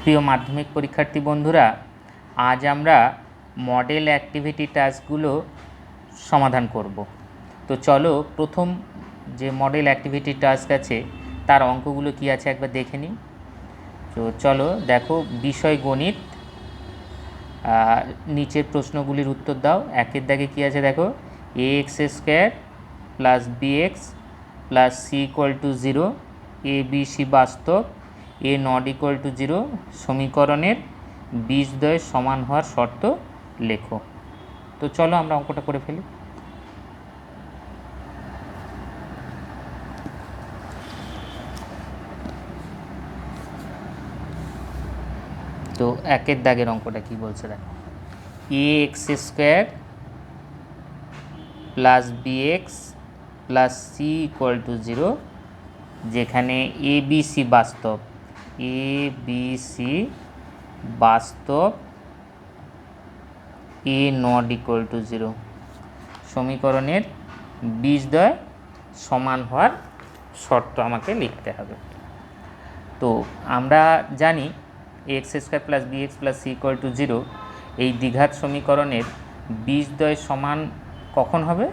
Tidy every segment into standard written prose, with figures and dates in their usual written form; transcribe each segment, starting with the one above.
প্রিয় মাধ্যমিক পরীক্ষার্থী বন্ধুরা, আজ আমরা মডেল অ্যাক্টিভিটি টাস্কগুলো সমাধান করব। তো চলো প্রথম যে মডেল অ্যাক্টিভিটি টাস্ক আছে তার অঙ্কগুলো কি আছে একবার দেখে নিই। তো চলো দেখো, বিষয় গণিত, নিচের প্রশ্নগুলির উত্তর দাও। একের দাগে কী আছে দেখো, a x square plus b x plus c equal to 0, a b c বাস্তব, এ নট ইকুয়াল টু 0 সমীকরণের বীজদ্বয় সমান হওয়ার শর্ত লেখো। তো চলো আমরা অঙ্কটা করে ফেলি। তো একের দাগের অঙ্কটা কি বলছে দেখো, a x square plus b x plus c equal to 0, যেখানে এ বি সি বাস্তব, এ বি সি বাস্তব, এ নট ইকুয়াল টু 0 সমীকরণের বীজদ্বয় সমান হওয়ার শর্ত আমাকে লিখতে হবে। তো আমরা জানি x square plus b x plus c equal to 0 এই দ্বিঘাত সমীকরণের বীজদ্বয় সমান কখন হবে,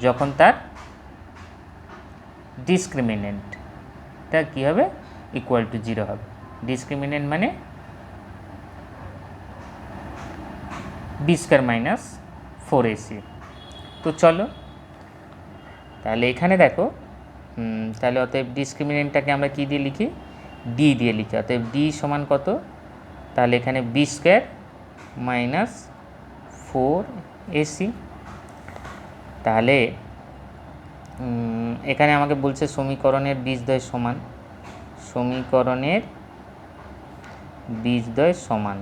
যখন তার ডিসক্রিমিনেন্টটা কী হবে, ইকুয়াল টু 0 হবে। ডিসক্রিমিনেন্ট মানে বি স্কোয়ার মাইনাস 4ac। তো চলো তাহলে এখানে দেখো, তাহলে অতএব ডিসক্রিমিনেন্টটাকে আমরা কী দিয়ে লিখি, ডি দিয়ে লিখি। অতএব ডি সমান কত, তাহলে এখানে বি স্কোয়ার মাইনাস 4ac। তাহলে এখানে আমাকে বলছে সমীকরণের বীজদ্বয় সমান, সমীকরণের বীজদ্বয় সমান,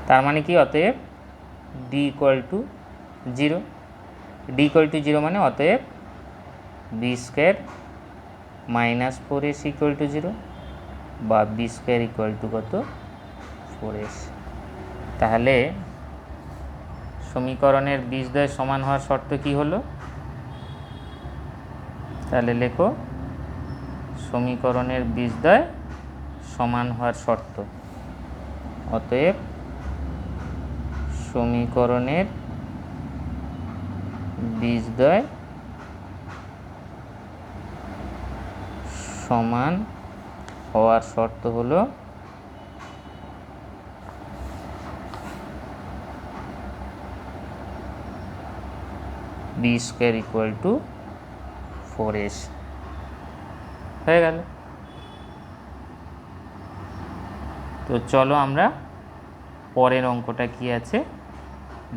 তার মানে কি, অতএব d equal to 0। D equal to 0 মানে অতএব b square minus 4ac equal to 0 বা বি স্কোয়ার ইকুয়াল টু কত, 4ac। তাহলে সমীকরণের বীজদ্বয় সমান হওয়ার শর্ত কি হলো, তাহলে লেখো সমীকরণের বীজদ্বয় সমান হওয়ার শর্ত। অতএব সমীকরণের বীজদ্বয় সমান হওয়ার শর্ত হলো B square equal to 4ac। হয়ে গেল। তো চলো আমরা পরের অঙ্কটা কি আছে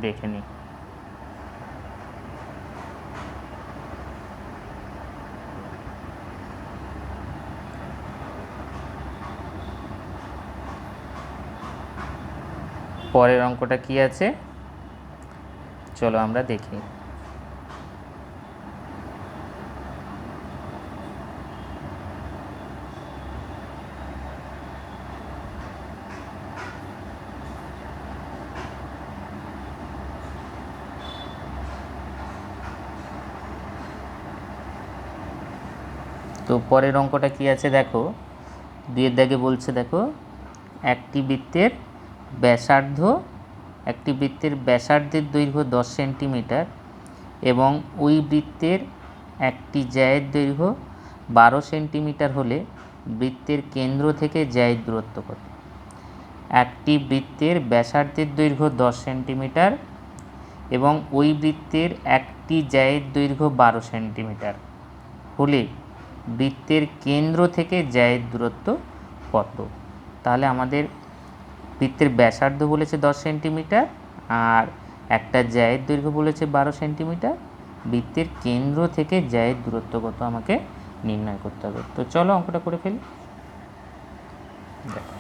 দেখে নিই। পরের অঙ্কটা কি আছে চলো আমরা দেখি। তো পরের অঙ্কটা কি আছে দেখো, দুইয়ের দাগে বলছে দেখো, একটি বৃত্তের ব্যাসার্ধের দৈর্ঘ্য 10 সেন্টিমিটার এবং ওই বৃত্তের একটি জ্যায়ের দৈর্ঘ্য 12 সেন্টিমিটার হলে বৃত্তের কেন্দ্র থেকে জ্যায়ের দূরত্ব কত। একটি বৃত্তের ব্যাসার্ধের দৈর্ঘ্য 10 সেন্টিমিটার এবং ওই বৃত্তের একটি জ্যায়ের দৈর্ঘ্য 12 সেন্টিমিটার হলে বৃত্তের কেন্দ্র থেকে জ্যায়ের দূরত্ব কত। তাহলে আমাদের বৃত্তের ব্যাসার্ধ বলেছে 10 সেন্টিমিটার আর একটা জ্যায়ের দৈর্ঘ্য বলেছে 12 সেন্টিমিটার, বৃত্তের কেন্দ্র থেকে জ্যায়ের দূরত্ব কত আমাকে নির্ণয় করতে হবে। তো চলো অঙ্কটা করে ফেলি। দেখো,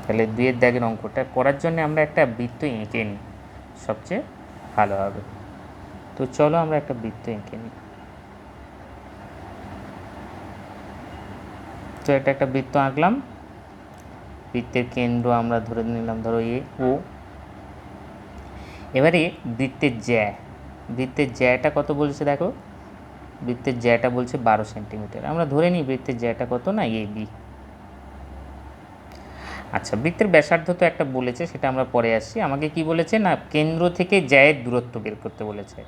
তাহলে দুইয়ের দাগের অঙ্কটা করার জন্য আমরা একটা বৃত্ত এঁকে নিই, সবচেয়ে ভালো হবে। তো চলো আমরা একটা বৃত্ত এঁকে নিই। তো এটা একটা বৃত্ত আঁকলাম, বৃত্তের কেন্দ্র আমরা ধরে নিলাম ধরো এ ও। এবারে বৃত্তের জ্যা, বৃত্তের জ্যাটা কত বলছে দেখো, বৃত্তের জ্যাটা বলছে 12 সেন্টিমিটার। আমরা ধরে নিই বৃত্তের জ্যাটা কত না AB। আচ্ছা, বৃত্তের ব্যাসার্ধ তো একটা বলেছে, সেটা আমরা পরে আসছি। আমাকে কি বলেছে না কেন্দ্র থেকে জ্যায়ের দূরত্ব বের করতে বলেছে।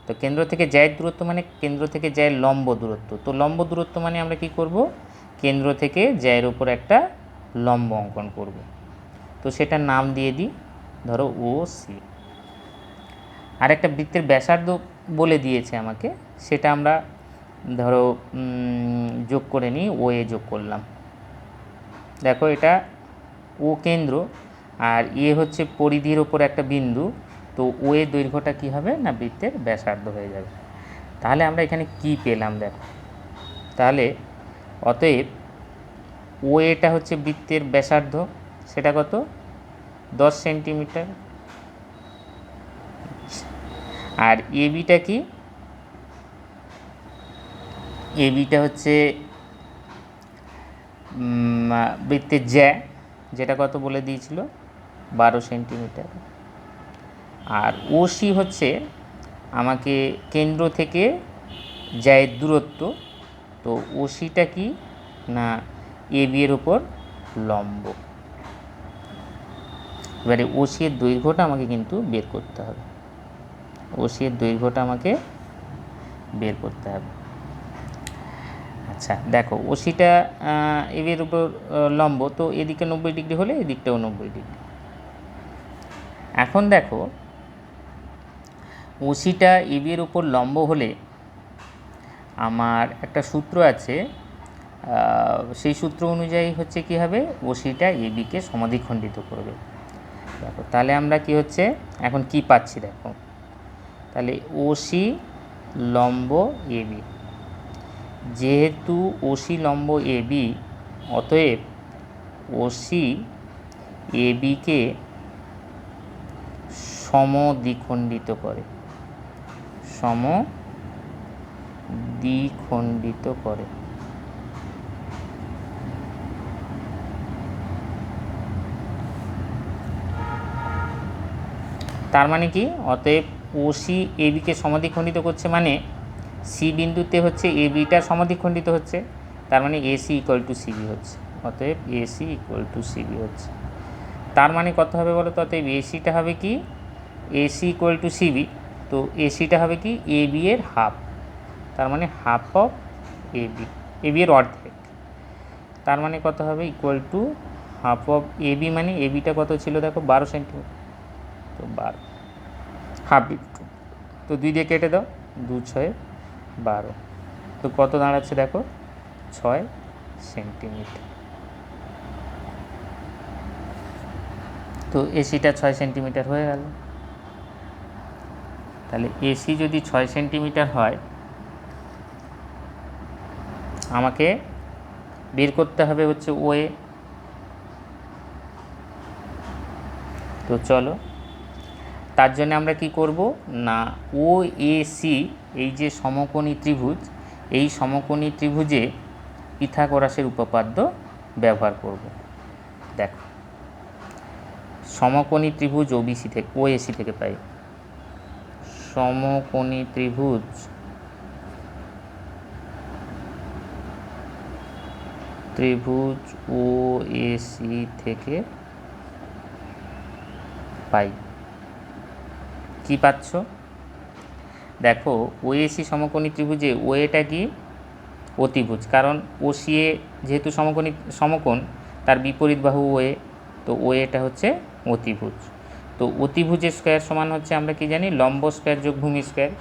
তো কেন্দ্র থেকে জ্যায়ের দূরত্ব মানে কেন্দ্র থেকে জ্যায়ের লম্ব দূরত্ব। তো লম্ব দূরত্ব মানে আমরা কি করব, কেন্দ্র থেকে জ্যায়ের উপর একটা লম্ব অঙ্কন করব। তো সেটার নাম দিয়ে দিই ধরো OC। আর একটা বৃত্তের ব্যাসার্ধ বলে দিয়েছে আমাকে, সেটা আমরা ধরো যোগ করে নিই, OA যোগ করলাম। দেখো এটা ও কেন্দ্র আর হচ্ছে পরিধির ওপর একটা বিন্দু। তো OA দৈর্ঘ্যটা কি হবে না বৃত্তের ব্যাসার্ধ হয়ে যাবে। তাহলে আমরা এখানে কি পেলাম দেখো, তাহলে অতএব OAটা হচ্ছে বৃত্তের ব্যাসার্ধ, সেটা কত 10 সেন্টিমিটার। আর ABটা কি, ABটা হচ্ছে বৃত্তের জ্যা, যেটা কত বলে দিয়েছিল 12 সেন্টিমিটার। আর OC হচ্ছে আমাকে কেন্দ্র থেকে জ্যায়ের দূরত্ব। তো OCটা কি না AB এর উপর লম্ব। এবারে OC এর দৈর্ঘ্যটা আমাকে কিন্তু বের করতে হবে, OC এর দৈর্ঘ্যটা আমাকে বের করতে হবে। আচ্ছা দেখো OCটা AB এর উপর লম্ব, তো এদিকে 90 ডিগ্রি হলে এদিকটাও 90 ডিগ্রি। এখন দেখো OCটা AB এর উপর লম্ব হলে আমার একটা সূত্র আছে, সেই সূত্র অনুযায়ী হচ্ছে কি হবে, OCটা ABকে সমাধিখণ্ডিত করবে। দেখো তাহলে আমরা কি হচ্ছে এখন কি পাচ্ছি দেখো, তাহলে OC লম্ব AB, যেহেতু OC লম্ব AB অতএব OC ABকে সমদ্বিখণ্ডিত করে, সমদ্বিখণ্ডিত করে। তার মানে কি, অতএব OC ABকে সমাদ্বিখণ্ডিত করছে মানে C বিন্দুতে হচ্ছে ABটা সমাদ্বিখণ্ডিত হচ্ছে, তার মানে AC = CB হচ্ছে। অতএব AC = CB হচ্ছে। তার মানে কত হবে বলো তো, অতএব ACটা হবে কি AC = CB। তো ACটা হবে কি AB এর হাফ, তার মানে হাফ অফ AB এর অর্ধেক। তার মানে কত হবে = হাফ অফ AB, মানে ABটা কত ছিল দেখো 12 সেন্টিমিটার, তো 12 হাফ। তো 2 দিয়ে কেটে দাও, 2 × 6 = 12। তো কত দাঁড়াচ্ছে দেখো 6 সেন্টিমিটার। তো ACটা 6 সেন্টিমিটার হয়ে গেল। তাহলে AC যদি 6 সেন্টিমিটার হয়, আমাকে বের করতে হবে হচ্ছে OA। তো চলো তার জন্য আমরা কি করব না OAC এই যে সমকোণী ত্রিভুজ, এই সমকোণী ত্রিভুজে পিথাগোরাসের উপপাদ্য ব্যবহার করব। দেখো সমকোণী ত্রিভুজ OAC থেকে পাই, সমকোণী ত্রিভুজ OAC থেকে পাই। কি পাচ্ছ দেখো, OAC সমকোণী ত্রিভুজে OAটা কি অতিভুজ, কারণ OCA যেহেতু সমকোণ তার বিপরীত বাহু OA, তো OAটা হচ্ছে অতিভুজ। তো অতিভুজের স্কয়ার সমান হচ্ছে আমরা কি জানি লম্ব স্কয়ার যোগ ভূমি স্কয়ার।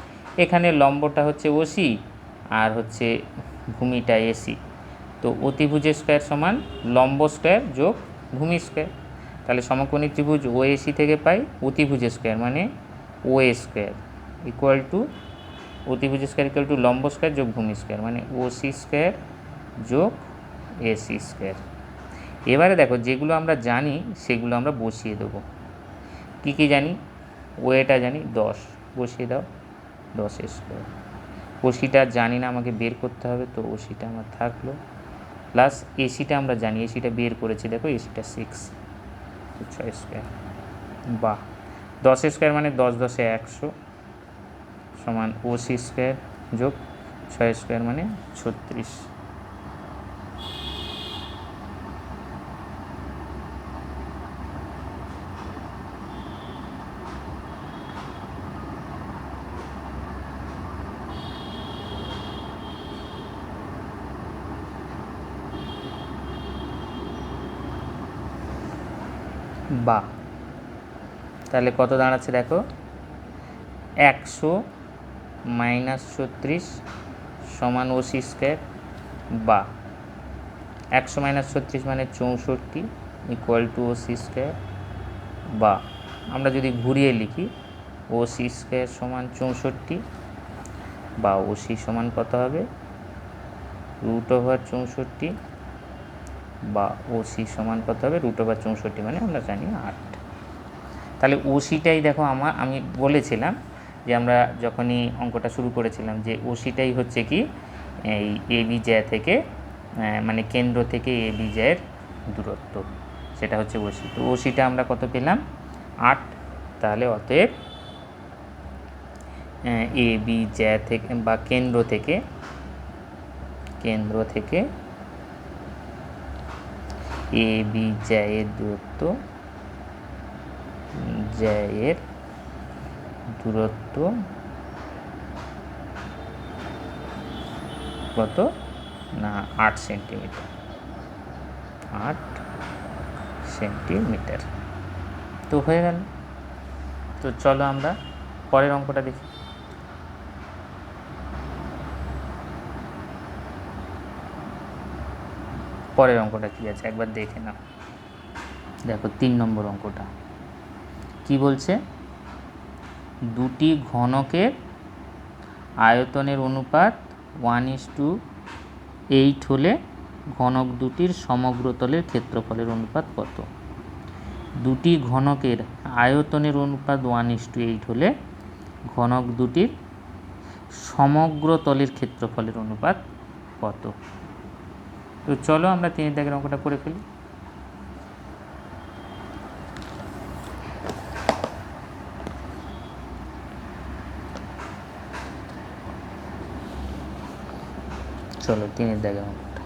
এখানে লম্বটা হচ্ছে OC আর হচ্ছে ভূমিটা AC। তো অতিভুজের স্কয়ার সমান লম্ব স্কয়ার যোগ ভূমি স্কয়ার। তাহলে সমকোণী ত্রিভুজ OAC থেকে পাই অতিভুজের স্কয়ার মানে OA স্কয়ার অতিভুজের স্কয়ার লম্ব স্কয়ার যোগ ভূমি স্কয়ার মানে OC স্কয়ার যোগ AC স্কয়ার। এবারে দেখো যেগুলো আমরা জানি সেগুলো আমরা বসিয়ে দেবো। কি কি জানি, OAটা জানি 10, বসিয়ে দাও 10 স্কয়ার। OCটা জানি না, আমাকে বের করতে হবে, তো OCটা আমার থাকলো, প্লাস ACটা আমরা জানি, ACটা বের করেছি দেখো, ACটা 6, 6 স্কয়ার। বাহ, 10 স্কয়ার মানে 10 × 10 = 100 সমান OC স্কয়ার যোগ 6 স্কোয়ার মানে 36। বা তাহলে কত দাঁড়াচ্ছে দেখো, 100 মাইনাস 36 সমান OC স্কোয়ার, বা 100 মাইনাস 36 মানে 64 ইকুয়াল টু OC স্কোয়ার, বা আমরা যদি ঘুরিয়ে লিখি OC স্কোয়ার সমান 64, বা OC সমান কত হবে √64, বা OC সমান কত হবে √64 মানে আমরা জানি 8। তাহলে OCটাই দেখো আমি বলেছিলাম যে আমরা যখনই অঙ্কটা শুরু করেছিলাম যে OCটাই হচ্ছে কি এই AB জ্যা থেকে মানে কেন্দ্র থেকে AB জ্যায়ের দূরত্ব, সেটা হচ্ছে OC। তো OCটা আমরা কত পেলাম 8। তাহলে অতএব AB জ্যা থেকে বা কেন্দ্র থেকে AB জ্যায়ের দূরত্ব কত না 8 সেন্টিমিটার, 8 সেন্টিমিটার। তো হয়ে গেল। তো চলো আমরা পরের অঙ্কটা দেখি। পরের অঙ্কটা কী আছে একবার দেখে নাও। দেখো 3 নম্বর অঙ্কটা কি বলছে, দুটি ঘনকের আয়তনের অনুপাত 1:8 হলে ঘনক দুটির সমগ্র তলের ক্ষেত্রফলের অনুপাত কত? দুটি ঘনকের আয়তনের অনুপাত 1:8 হলে ঘনক দুটির সমগ্র তলের ক্ষেত্রফলের অনুপাত কত? তো চলো আমরা 3 দাগের অঙ্কটা করে ফেলি। চলো 3 দাগের অঙ্কটা।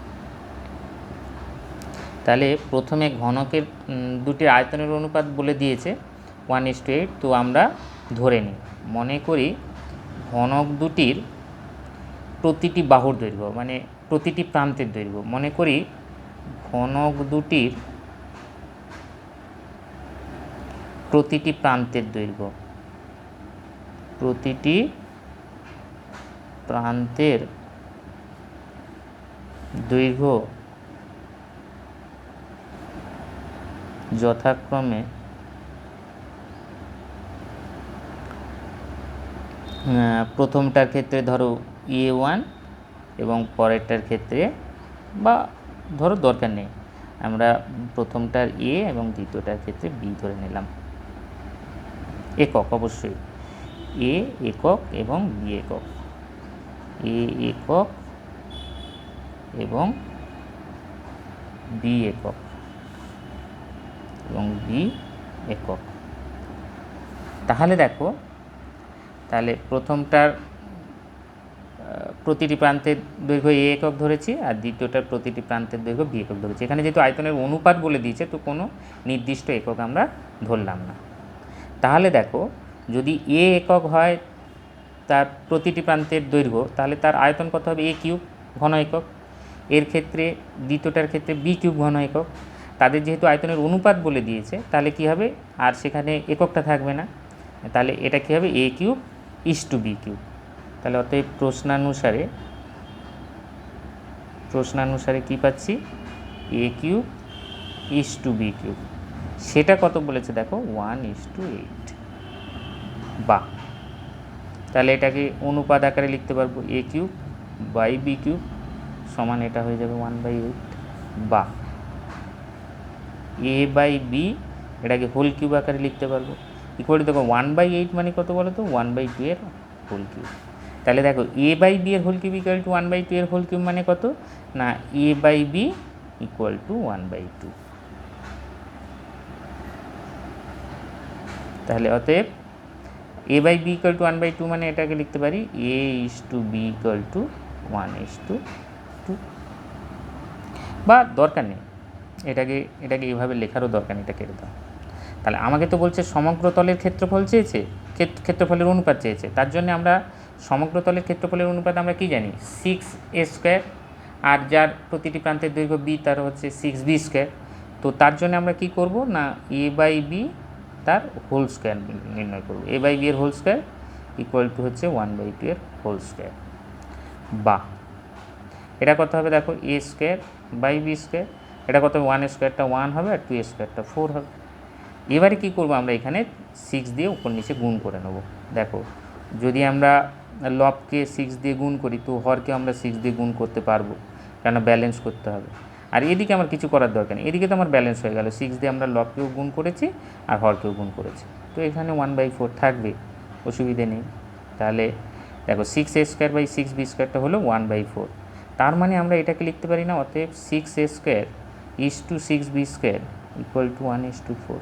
তাহলে প্রথমে ঘনকের দুটির আয়তনের অনুপাত বলে দিয়েছে 1:8। তো আমরা ধরে নিই, মনে করি ঘনক দুটির প্রতিটি বাহুর দৈর্ঘ্য মানে প্রতিটি প্রান্তের দৈর্ঘ্য, মনে করি ঘনক দুটির প্রতিটি প্রান্তের দৈর্ঘ্য, প্রতিটি প্রান্তের দৈর্ঘ্য যথাক্রমে প্রথমটার ক্ষেত্রে ধরো A1 এবং পরেরটার ক্ষেত্রে, বা ধরো দরকার নেই, আমরা প্রথমটার A এবং দ্বিতীয়টার ক্ষেত্রে B ধরে নিলাম। একক অবশ্যই A একক এবং B একক, A একক এবং B একক এবং B একক। তাহলে দেখো, তাহলে প্রথমটার প্রতিটি প্রান্তের দৈর্ঘ্য A একক ধরেছি আর দ্বিতীয়টার প্রতিটি প্রান্তের দৈর্ঘ্য B একক ধরেছি। এখানে যেহেতু আয়তনের অনুপাত বলে দিয়েছে তো কোনো নির্দিষ্ট একক আমরা ধরলাম না। তাহলে দেখো, যদি A একক হয় তার প্রতিটি প্রান্তের দৈর্ঘ্য, তাহলে তার আয়তন কত হবে A³ ঘন একক। এর ক্ষেত্রে দ্বিতীয়টার ক্ষেত্রে B³ ঘন একক। তাদের যেহেতু আয়তনের অনুপাত বলে দিয়েছে তাহলে কি হবে, আর সেখানে এককটা থাকবে না, তাহলে এটা কি হবে A³ B³। তাহলে অতএব প্রশ্নানুসারে কি পাচ্ছি A³ B³। সেটা কত বলেছে দেখো 1:8। বা তাহলে এটাকে অনুপাত আকারে লিখতে পারবো A³/B³ সমান এটা হয়ে যাবে 1/8, বা A/B এটাকে হোল কিউব আকারে লিখতে পারবো ইকুয়াল টু, দেখো 1/8 মানে কত বলো তো 1/2 এর হোল কিউব। তাহলে দেখো A/B এর হোল কিউব ইকুয়াল টু 1/2 এর হোল কিউব মানে কত না A/B ইকুয়াল টু 1/2। তাহলে অতএব A/B ইকুয়াল টু 1/2 মানে এটাকে লিখতে পারি A/B ইকুয়াল টু 1:2, বা দরকার নেই, এটাকে এইভাবে লেখারও দরকার নেই, এটা কেটে দাও। তাহলে আমাকে তো বলছে সমগ্র তলের ক্ষেত্রফল চেয়েছে, ক্ষেত্রফলের অনুপাত চেয়েছে, তার জন্য আমরা সমগ্র তলের ক্ষেত্রফলের অনুপাত আমরা কি জানি, 6a², আর যার প্রতিটি প্রান্তের দৈর্ঘ্য b তার হচ্ছে 6b²। তো তার জন্য আমরা কি করব না, a/b তার হোল স্কোয়ার নির্ণয় করব। a/b এর হোল স্কোয়ার ইকুয়াল টু হচ্ছে 1/2 এর হোল স্কোয়ার, বা এটা কত হবে দেখো, a²/b², এটা কত হবে, 1² 1 হবে, আর 2² 4 হবে। এবারে কি করব, আমরা এখানে 6 দিয়ে উপর নিচে গুণ করে নেব। দেখো যদি আমরা লবকে 6 দিয়ে গুণ করি তো হরকে আমরা 6 দিয়ে গুণ করতে পারবো, কেন ব্যালেন্স করতে হবে। আর এদিকে আমার কিছু করার দরকার নেই, এদিকে তো আমার ব্যালেন্স হয়ে গেল, 6 দিয়ে আমরা লবকেও গুণ করেছি আর হরকেও গুণ করেছি, তো এখানে 1/4 থাকবে, অসুবিধে নেই। তাহলে দেখো 6a²/6b² হলো 1/4, তার মানে আমরা এটাকে লিখতে পারি না, অতএব 6a² = 6b² = 1:4।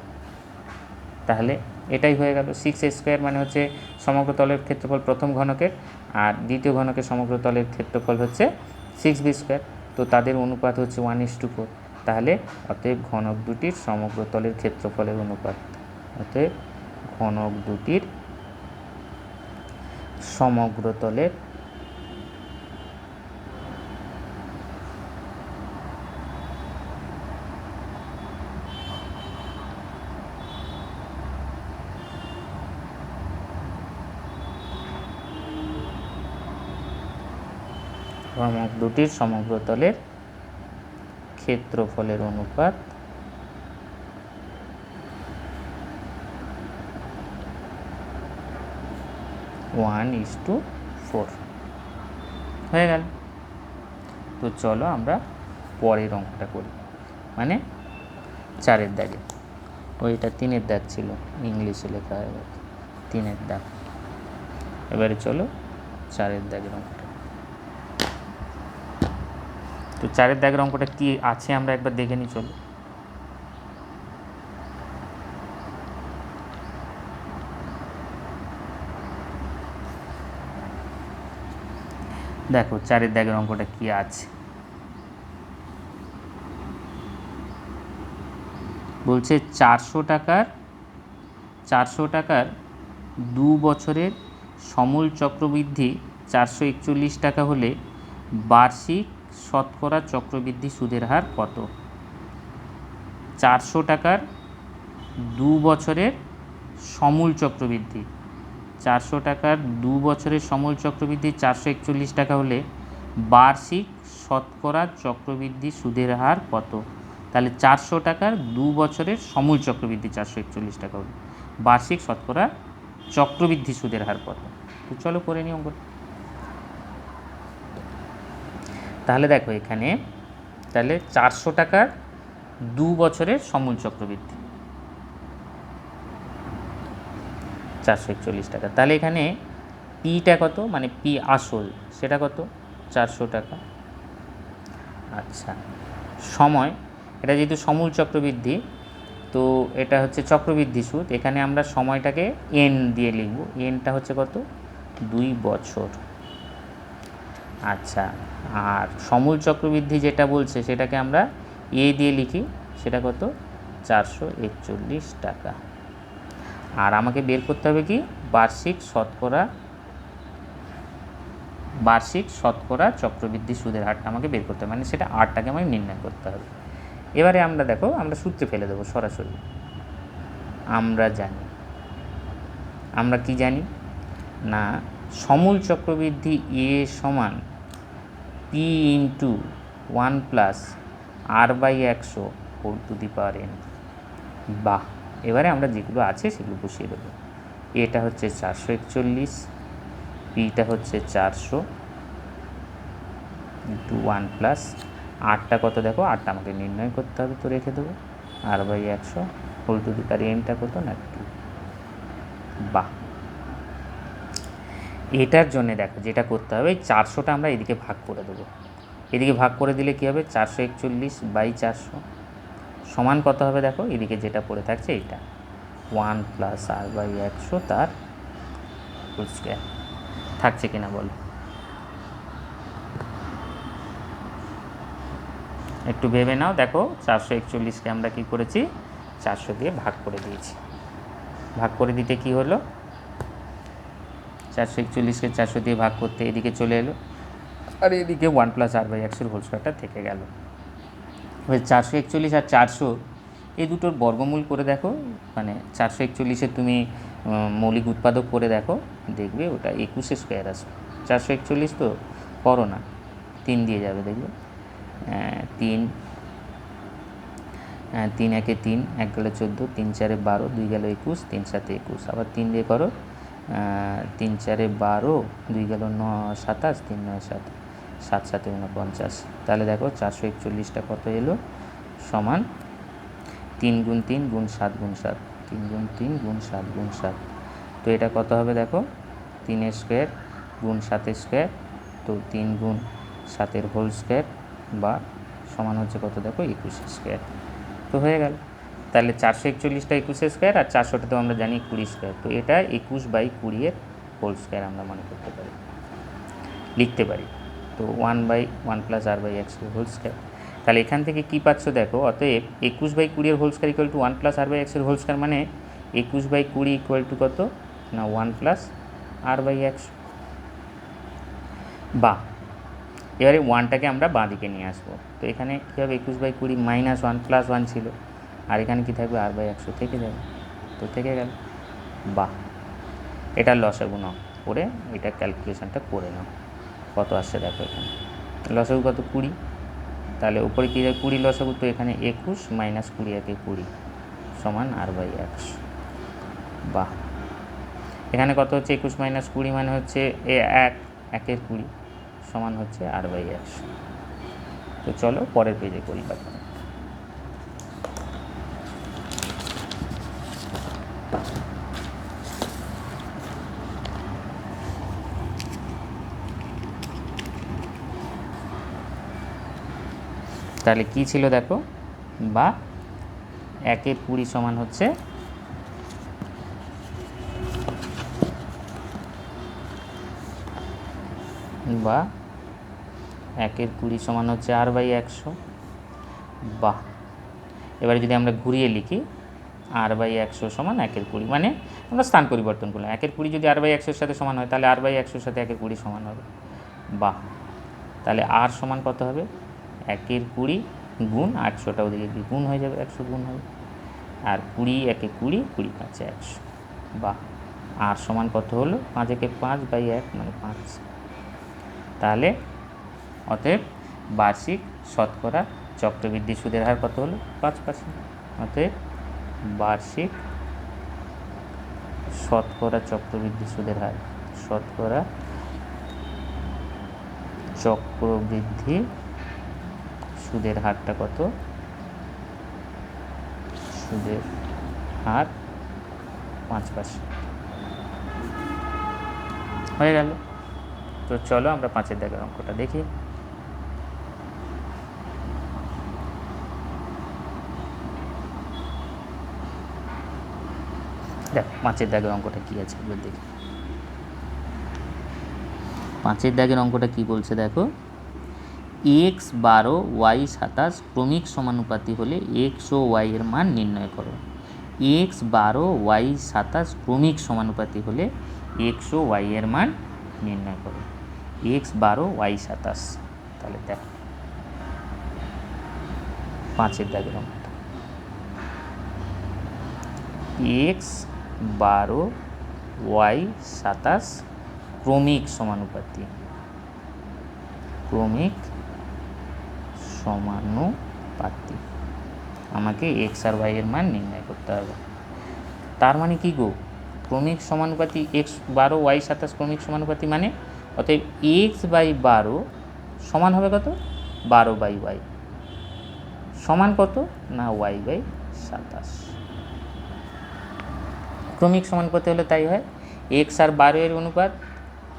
তাহলে এটাই হয়ে গেল, 6a² মানে হচ্ছে সমগ্র তলের ক্ষেত্রফল প্রথম ঘনকের, আর দ্বিতীয় ঘনকের সমগ্র তলের ক্ষেত্রফল হচ্ছে 6b², তো তাদের অনুপাত হচ্ছে 1:4। তাহলে অতএব ঘনক দুটির সমগ্র তলের ক্ষেত্রফলের অনুপাত, অতএব ঘনক দুটির সমগ্র তলের সমগ্র তলের ক্ষেত্রফলের অনুপাত 1:4 হয়ে গেল। তো চলো আমরা পরের অঙ্কটা করি, মানে 4-এর দাগে, ওইটা 3-এর দাগ ছিল, ইংলিশে লেখা হয়ে গেছে 3-এর দাগ। এবারে চলো 4-এর দাগের অঙ্কটা। তো 4-এর দাগের অঙ্কটা কি আছে আমরা একবার দেখে নিই, চলো। দেখো 4-এর দাগের অঙ্কটা কি আছে, বলছে 400 টাকার 2 বছরের সমূল চক্রবৃদ্ধি 441 টাকা হলে বার্ষিক শতকরা চক্রবৃদ্ধি সুদের হার কত? 400 টাকার 2 বছরের সমূল চক্রবৃদ্ধি, 400 টাকার 2 বছরের সমূল চক্রবৃদ্ধি 441 টাকা হলে বার্ষিক শতকরা চক্রবৃদ্ধি সুদের হার কত? তাহলে 400 টাকার 2 বছরের সমূল চক্রবৃদ্ধি 441 টাকা হলে বার্ষিক শতকরা চক্রবৃদ্ধি সুদের হার কত? তো চলো করে নিই অঙ্কটা। তাহলে দেখো এখানে, তাহলে 400 টাকার 2 বছরের সমূল চক্রবৃদ্ধি 441 টাকা, তাহলে এখানে পিটা কত, মানে পি আসল, সেটা কত? 400 টাকা। আচ্ছা, সময়, এটা যেহেতু সমূল চক্রবৃদ্ধি তো এটা হচ্ছে চক্রবৃদ্ধি সুদ, এখানে আমরা সময়টাকে এন দিয়ে লিখব, এনটা হচ্ছে কত? 2 বছর। আচ্ছা, আর সমূল চক্রবৃদ্ধি যেটা বলছে সেটাকে আমরা এ দিয়ে লিখি, সেটা কত? 441 টাকা। আর আমাকে বের করতে হবে কি, বার্ষিক শতকরা চক্রবৃদ্ধি সুদের হারটা আমাকে বের করতে হবে, মানে সেটা আরটাকে আমাকে নির্ণয় করতে হবে। এবারে আমরা দেখো, আমরা সূত্রে ফেলে দেবো সরাসরি। আমরা কি জানি না, সমূল চক্রবৃদ্ধি এ সমান P into 1 plus r/100 whole to the power n। বাহ, এবারে আমরা যেগুলো আছে সেগুলো বসিয়ে দেবো। এটা হচ্ছে 441, পিটা হচ্ছে 400 ইন্টু 1 প্লাস আরটা কত, দেখো আরটা আমাকে নির্ণয় করতে হবে, তো রেখে দেবো r/100 হোল টু দি পাওয়ার nটা কত না 2। বাহ, এটার জন্য দেখো যেটা করতে হবে, 400টা আমরা এদিকে ভাগ করে দেবো, এদিকে ভাগ করে দিলে কী হবে, 441/400 সমান কত হবে, দেখো এদিকে যেটা পড়ে থাকছে এইটা 1 প্লাস r/100 তার হোল স্কোয়ার। থাকছে কিনা বলো? একটু ভেবে নাও। দেখো 441কে আমরা কি করেছি, 400 দিয়ে ভাগ করে দিয়েছি। ভাগ করে দিতে কি হলো, 441কে 400 দিয়ে ভাগ করতে এদিকে চলে এলো, আর এদিকে 1 + r/x হোল স্কয়ারটা থেকে গেল। এবার 441 আর 400 এই দুটোর বর্গমূল করে দেখো, মানে 441-এর তুমি মৌলিক উৎপাদক করে দেখো, দেখবে ওটা 21 স্কোয়ার আসবে। 441 তো করো না, 3 দিয়ে যাবে, দেখবে 3 3 একে 3, 1 গেলে 14, 3 4-এ 12, 2 গেল 21, 3 7-এ 21, আবার 3 দিয়ে করো, 3 4-এ 12, 2 গেল 27, 3 9 7, 7 7-এ 49। তাহলে দেখো 441টা কত এলো, সমান 3 × 3 × 7 × 7, 3 × 3 × 7 × 7। তো এটা কত হবে দেখো, 3 স্কোয়ার × 7 স্কোয়ার, তো 3 × 7-এর হোল স্কোয়ার বা সমান হচ্ছে কত দেখো, 21 স্কোয়ার। তো হয়ে গেল। তাহলে 441টা 21 স্কোয়ার, আর 400টা তো আমরা জানি 20 স্কোয়ার। তো এটা 21/20-এর হোল স্কোয়ার আমরা মনে করতে পারি, লিখতে পারি। তো 1/1 + r/x হোল স্কোয়ার। তাহলে এখান থেকে কী পাচ্ছ দেখো, অতএব 21/20-এর whole square = 1 + r/x whole square, মানে 21/20 = কত না 1 + r/x। বা এবারে 1টাকে আমরা বাঁ দিকে নিয়ে আসবো। তো এখানে কী হবে, 21/20 - 1 + 1 ছিল, আর এখানে কী থাকবে, r/x থেকে যাবে। তো থেকে গেল। বা এটা লসাগু নাও, করে এটা ক্যালকুলেশনটা করে নাও, কত আসছে দেখো। এখানে লসাগু কত, 20। তাহলে উপরে কী যায়, 20 লসাগু, তো এখানে 21 - 20 একে 20 সমান r/x। বাহ, এখানে কত হচ্ছে, 21 - 20 মানে হচ্ছে 1 × 20 সমান হচ্ছে r/x। তো চলো পরের পেজে করি ব্যাপার। তাহলে কি ছিল দেখো, বা 1/20 সমান হচ্ছে বা 1/20 সমান হচ্ছে r/x। বাহ, এবারে যদি আমরা ঘুরিয়ে লিখি, r/x সমান 1/20, মানে আমরা স্থান পরিবর্তন করলাম। 1/20 যদি r/x-এর সাথে সমান হয়, তাহলে r/x-এর সাথে 1/20 সমান হবে। বাহ, তাহলে r সমান কত হবে, 1/20 গুণ 100টা ওদিকে গুণ হয়ে যাবে, 100 গুণ হবে, আর 20 1 20, 20 5 100। বাহ, r সমান কত হলো, 5 একে 5/1 মানে 5। তাহলে অতএব বার্ষিক শতকরা চক্রবৃদ্ধি সুদের হার কত হলো, 5%। অতএব বার্ষিক শতকরা চক্রবৃদ্ধি সুদের হার, শতকরা চক্রবৃদ্ধি সুদের হারটা কত, সুদের হার 5% হয়ে গেল। তো চলো আমরা 5-এর দাগের অঙ্কটা দেখি। দেখ 5-এর দাগের অঙ্কটা কী আছে এবার দেখি। 5-এর দাগের অঙ্কটা কী বলছে দেখো, x 12 y 27 ক্রমিক সমানুপাতি হলে x ও y এর মান নির্ণয় করো। x 12 y 27 ক্রমিক সমানুপাতি হলে x ও y এর মান নির্ণয় করো। x 12 y 27, তাহলে দেখো 5-এর দাগের অঙ্কটা, x 12 y 27 ক্রমিক সমানুপাতি, ক্রমিক সমানুপাতি, আমাকে x আর y এর মান নির্ণয় করতে হবে। তার মানে কি গো, ক্রমিক সমানুপাতি x 12 y 27 ক্রমিক সমানুপাতি, মানে অতএব x/12 সমান হবে কত, 12/y সমান কত না y/27। ক্রমিক সমানুপাতি হলে তাই হয়, x আর 12 এর অনুপাত,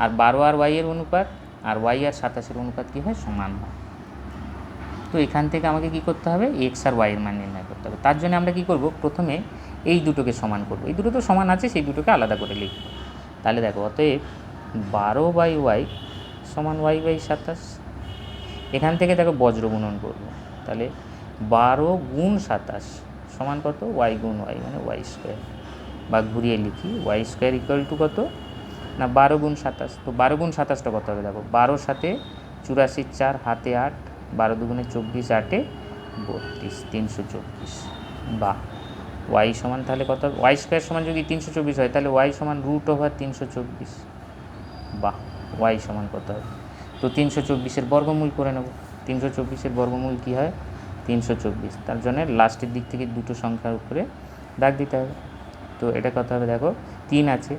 আর 12 আর y এর অনুপাত, আর y আর 27-এর অনুপাত কী হয়, সমান হয়। তো এখান থেকে আমাকে কি করতে হবে, x আর y এর মান নির্ণয় করতে হবে। তার জন্য আমরা কি করব, প্রথমে এই দুটোকে সমান করব, এই দুটো তো সমান আছে, সেই দুটোকে আলাদা করে লিখব। তাহলে দেখো, অতএব 12/y সমান y/27। এখান থেকে দেখো বজ্র গুণন করব, তাহলে 12 গুণ 27 সমান কত, ওয়াই গুণ ওয়াই মানে ওয়াই স্কোয়ার, বা ঘুরিয়ে লিখি ওয়াই স্কোয়ার ইকুয়াল টু কত না 12 গুণ 27। তো 12 গুণ 27টা কত হবে দেখো, 12 সাথে 84, 4 হাতে 8, 12 দুগুণে 24, 8 32, 324, বা ওয়াই সমান তাহলে কত হবে, ওয়াই স্কোয়ার সমান যদি 324 হয় তাহলে ওয়াই সমান √324, বা ওয়াই সমান কত হবে, তো 324-এর বর্গমূল করে নেব। 324-এর বর্গমূল কী হয় 324, তার জন্য লাস্টের দিক থেকে দুটো সংখ্যার উপরে দাগ দিতে হবে। তো এটা কত হবে দেখো, 3 আছে,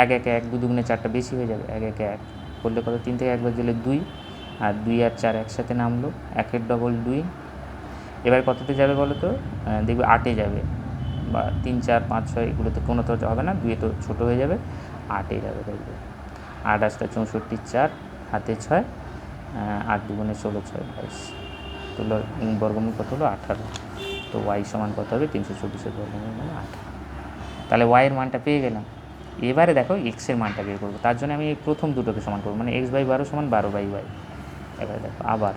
1 1 1, 2 দুগুণে 4টা বেশি হয়ে যাবে, 1 1 1 করলে কত, 3 থেকে 1 বাদ দিলে 2, আর 2 আর 4 একসাথে নামলো, 1-এর ডবল 2। এবার কততে যাবে বলো তো, দেখবে 8-এ যাবে, বা 3 4 5 6 এগুলোতে কোনো তো হবে না, 2-এ তো ছোটো হয়ে যাবে, 8-এ যাবে দেখবে। 8 8 64, 4 হাতে 6, 8 দুগুণে 16, 6 22, তো বর্গমূল কত হলো 18। তো ওয়াই সমান কত হবে, 324-এর বর্গমূল মানে 18। তাহলে ওয়াইয়ের মানটা পেয়ে গেলাম। এবারে দেখো এক্সের মানটা বের করবো, তার জন্য আমি এই প্রথম দুটোকে সমান করবো, মানে x/12 সমান 12/y। এবারে দেখো আবার,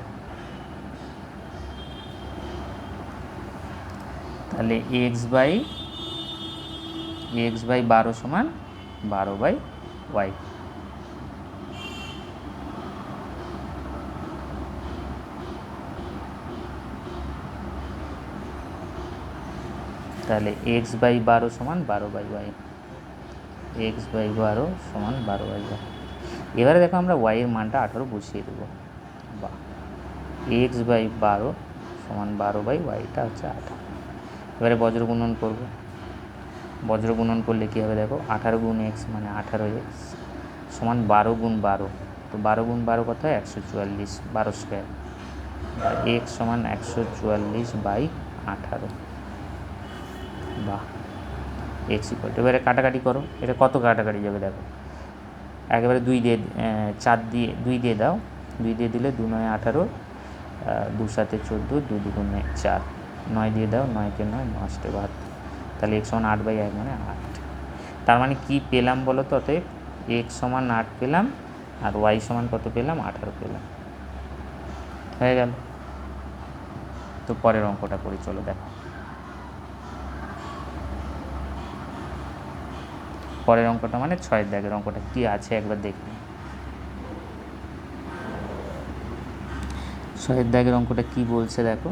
তাহলে x/12 সমান 12/y। তাহলে x/12 সমান 12/y, x/12 সমান 12/y। এবারে দেখো আমরা y এর মানটা 18 বসিয়ে দেবো, বা x/12 সমান 12/y-টা হচ্ছে 18। এবারে বজ্র গুণন করবো, বজ্র গুণন করলে কী হবে দেখো, 18 গুণ x মানে 18x সমান 12 গুণ 12, তো 12 গুণ 12 কত হয় 144, 12 স্কোয়ার, x সমান 144/18, বা এক্স ইকুয়াল টু, এবারে কাটাকাটি করো, এটা কত কাটাকাটি যাবে দেখো, একেবারে 2 দিয়ে 4 দিয়ে 2 দিয়ে দাও, 2 দিয়ে দিলে 2 9 18, 2 7 14, 2 দুগুণে 4, 9 দিয়ে দাও, 9 কে 9, 9 8 72, তাহলে x সমান 8/1 মানে 8। তার মানে কি পেলাম বলো তো, অতএব x সমান 8 পেলাম, আর y সমান কত পেলাম 18 পেলাম, হয়ে গেল। তো পরের অঙ্কটা করি, চলো দেখো। পরের অঙ্কটা মানে 6-এর দাগের অঙ্কটা কী আছে একবার দেখি। 6-এর দাগের অঙ্কটা কি বলছে দেখো,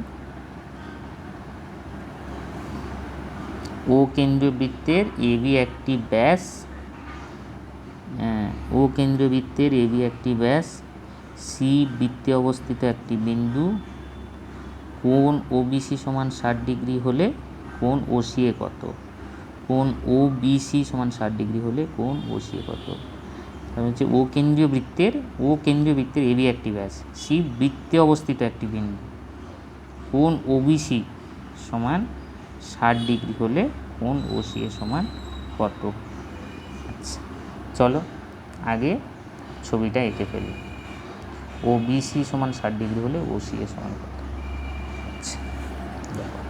ও কেন্দ্রীয় বৃত্তের এবি একটি ব্যাস, ও কেন্দ্রীয় বৃত্তের এবি একটি ব্যাস, সি বৃত্তে অবস্থিত একটি বিন্দু, কোণ ওবিসি সমান 60 ডিগ্রি হলে কোণ ওসিএ কত, কোণ ওবিসি সমান 60 ডিগ্রি হলে কোণ ওসিএ কত। তাহলে হচ্ছে ও কেন্দ্রীয় বৃত্তের এবি একটি ব্যাস, সি বৃত্তে অবস্থিত একটি বিন্দু, কোণ ওবিসি সমান 60 ডিগ্রি হলে কোণ ওসিএ সমান কত। আচ্ছা চলো আগে ছবিটা এঁকে ফেলি, ওবিসি সমান 60 ডিগ্রি হলে ওসিএ সমান কত। আচ্ছা দেখো,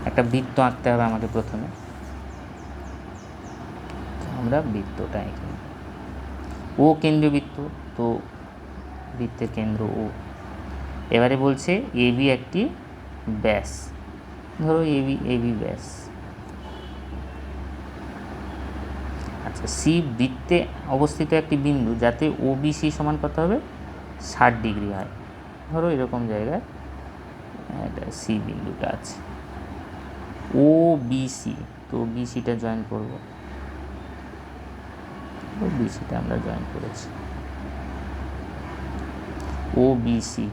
একটা বৃত্ত আঁকতে হবে আমাকে প্রথমে, আমরা বৃত্তটা এঁকে নিই। ও কেন্দ্রীয় বৃত্ত, তো বৃত্তের কেন্দ্র ও। এবারে বলছে এবি একটি ব্যাস, ধরো এবি ব্যাস। আচ্ছা সি বৃত্তে অবস্থিত একটি বিন্দু যাতে ওবিসি সমান কত হবে 60 ডিগ্রি হয়, ধরো এরকম জায়গায় এটা সি বিন্দুটা আছে, ও বিসি, তো বিসিটা জয়েন করবো, ও বিসিটা আমরা জয়েন করেছি, ও বিসি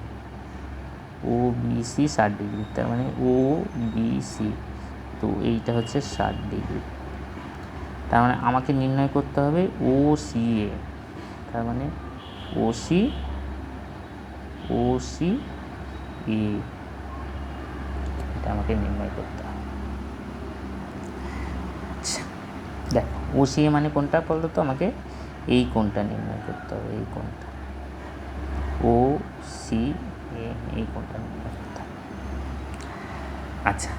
60 ডিগ্রি, তার মানে ও বিসি, তো এইটা হচ্ছে 60 ডিগ্রি। তার মানে আমাকে নির্ণয় করতে হবে ও সি এ, তার মানে ওসি এ, এটা আমাকে নির্ণয় করতে হবে। আচ্ছা দেখো ওসি এ মানে কোনটা বলতো, তো আমাকে এই কোণটা নির্ণয় করতে হবে, এই কোণটা ও সি এ, এই কোণটা নির্ণয় করতে হবে। আচ্ছা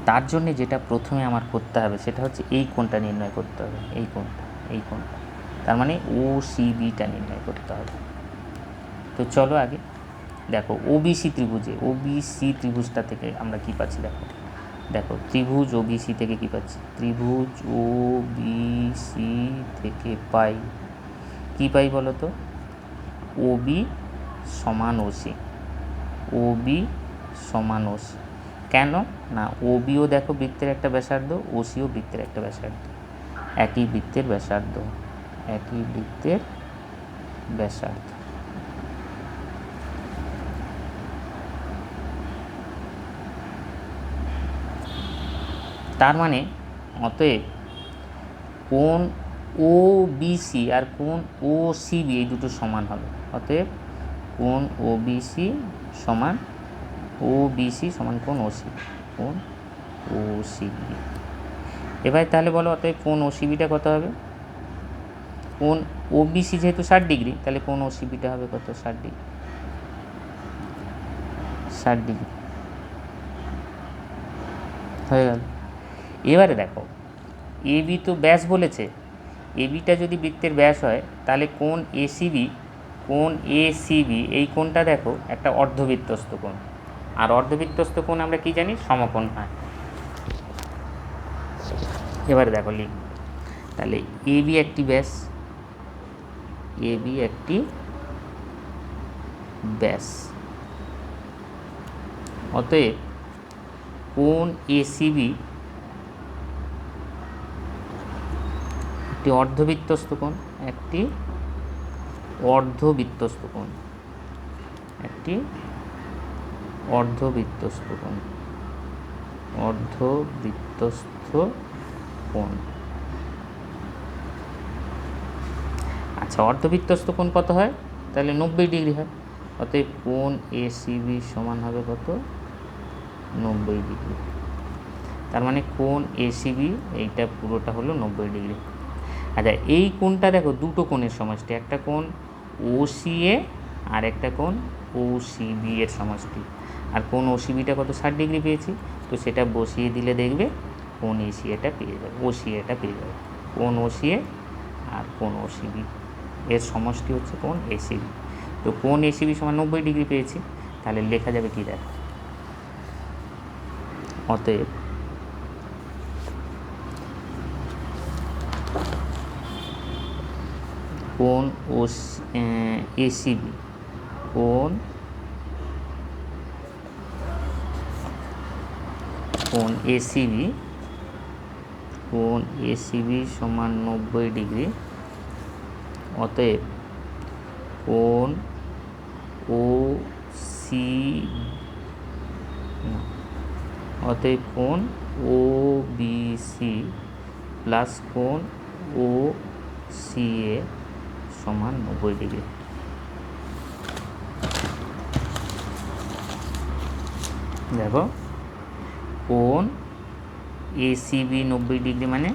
তার জন্য যেটা প্রথমে আমার করতে হবে সেটা হচ্ছে এই কোণটা নির্ণয় করতে হবে, এই কোণটা, তার মানে ও সি বিটা নির্ণয় করতে হবে। তো চলো আগে দেখো ওবিসি ত্রিভুজটা থেকে আমরা কি পাচ্ছি, দেখো ত্রিভুজ ওবিসি থেকে কি পাচ্ছি, ত্রিভুজ ওবিসি থেকে পাই কি পাই বলো তো, ওবি সমান ওসি, ওবি সমান ওসি। কেন না, ওবিও দেখো বৃত্তের একটা ব্যাসার্ধ, ওসিও বৃত্তের একটা ব্যাসার্ধ, একই বৃত্তের ব্যাসার্ধ, একই বৃত্তের ব্যাসার্ধ। তার মানে অতএব কোণ ও বিসি আর কোণ ও সিবি এই দুটো সমান হবে। অতএব কোণ ও বিসি সমান কোণ ওসি, কোণ ও সিবি। এবার তাহলে বলো অতএব কোণ ও সিবিটা কত হবে, কোণ ও বিসি যেহেতু 60 ডিগ্রি, তাহলে কোণ ও সিবিটা হবে কত, 60 ডিগ্রি, 60 ডিগ্রি হয়ে গেল। এবারে দেখো এবি তো ব্যাস বলেছে, এবিটা যদি বৃত্তের ব্যাস হয় তাহলে কোণ এসিবি এই কোণটা দেখো একটা অর্ধবৃত্তস্থ কোণ, আর অর্ধবৃত্তস্থ কোণ আমরা কি জানি, সমকোণ হয়। এবারে দেখো লিখব, তাহলে এবি একটি ব্যাস, এবি একটি ব্যাস, অতএব কোণ এসিবি একটি অর্ধবৃত্তস্থ কোণ, একটি অর্ধবৃত্তস্থ কোণ, একটি অর্ধবৃত্তস্থ কোণ, অর্ধবৃত্তস্থ কোণ। আচ্ছা অর্ধবৃত্তস্থ কোণ কত হয়, তাহলে 90 ডিগ্রি হয়। অতএব কোণ এসিবি সমান হবে কত, 90 ডিগ্রি। তার মানে কোণ এসিবি এইটা পুরোটা হলো 90 ডিগ্রি। আচ্ছা এই কোণটা দেখো দুটো কোণের সমষ্টি, একটা কোণ ওসিএ আর একটা কোণ ওসিবি এর সমষ্টি, আর কোণ ওসিবিটা কত, 60 ডিগ্রি পেয়েছি, তো সেটা বসিয়ে দিলে দেখবে কোণ ওসিএটা পেয়ে যাবে, কোণ ওসিএ আর কোণ ওসিবি এর সমষ্টি হচ্ছে কোণ এসিবি। তো কোণ এসিবি সমান 90 ডিগ্রি পেয়েছি, তাহলে লেখা যাবে কি দেখো, অতএব কোণ এসিবি, কোণ এসিবি সমান 90 ডিগ্রি। অতএব কোণ ওবিসি প্লাস কোণ ওসিএ সমান 90 ডিগ্রি। দেখো কোণ এসিবি 90 ডিগ্রি মানে